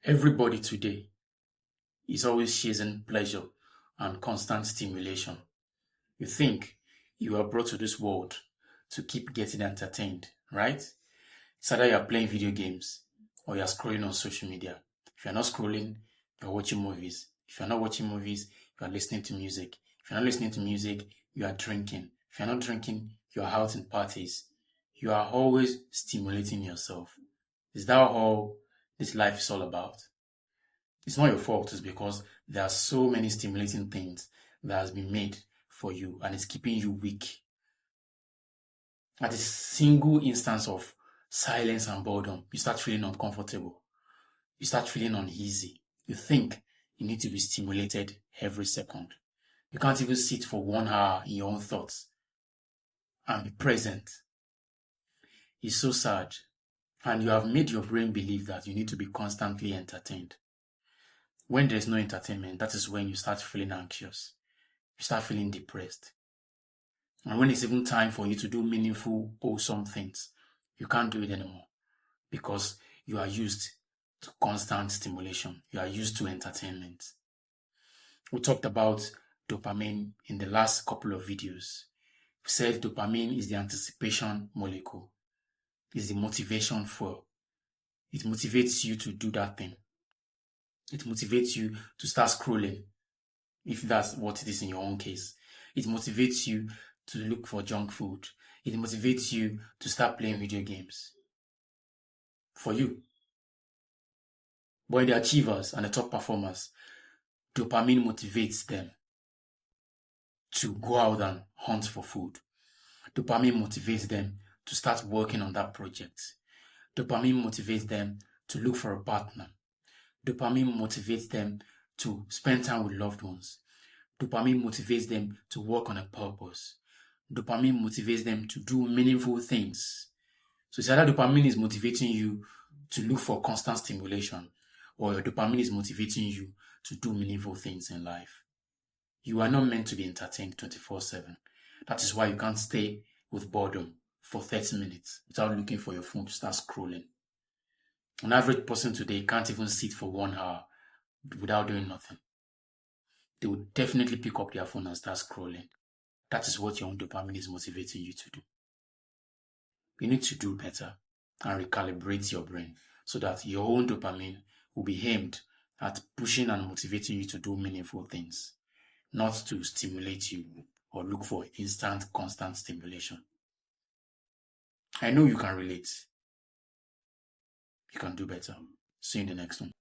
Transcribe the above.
Everybody today is always chasing pleasure and constant stimulation. You think you are brought to this world to keep getting entertained, right? It's either you're playing video games or you're scrolling on social media. If you're not scrolling, you're watching movies. If you're not watching movies, you're listening to music. If you're not listening to music, you are drinking. If you're not drinking, you're out in parties. You are always stimulating yourself. Is that all this life is all about? It's not your fault, it's because there are so many stimulating things that has been made for you and it's keeping you weak. At a single instance of silence and boredom, you start feeling uncomfortable. You start feeling uneasy. You think you need to be stimulated every second. You can't even sit for 1 hour in your own thoughts and be present. It's so sad. And you have made your brain believe that you need to be constantly entertained. When there's no entertainment, that is when you start feeling anxious. You start feeling depressed. And when it's even time for you to do meaningful, wholesome things, you can't do it anymore because you are used to constant stimulation. You are used to entertainment. We talked about dopamine in the last couple of videos. We said dopamine is the anticipation molecule. It's the motivation fuel. It motivates you to do that thing. It motivates you to start scrolling, if that's what it is in your own case. It motivates you to look for junk food. It motivates you to start playing video games. For you. But in the achievers and the top performers, dopamine motivates them to go out and hunt for food. Dopamine motivates them to start working on that project. Dopamine motivates them to look for a partner. Dopamine motivates them to spend time with loved ones. Dopamine motivates them to work on a purpose. Dopamine motivates them to do meaningful things. So it's either dopamine is motivating you to look for constant stimulation, or your dopamine is motivating you to do meaningful things in life. You are not meant to be entertained 24/7. That is why you can't stay with boredom for 30 minutes without looking for your phone to start scrolling. An average person today can't even sit for 1 hour without doing nothing. They would definitely pick up their phone and start scrolling. That is what your own dopamine is motivating you to do. You need to do better and recalibrate your brain so that your own dopamine will be aimed at pushing and motivating you to do meaningful things, not to stimulate you or look for instant, constant stimulation. I know you can relate. You can do better. See you in the next one.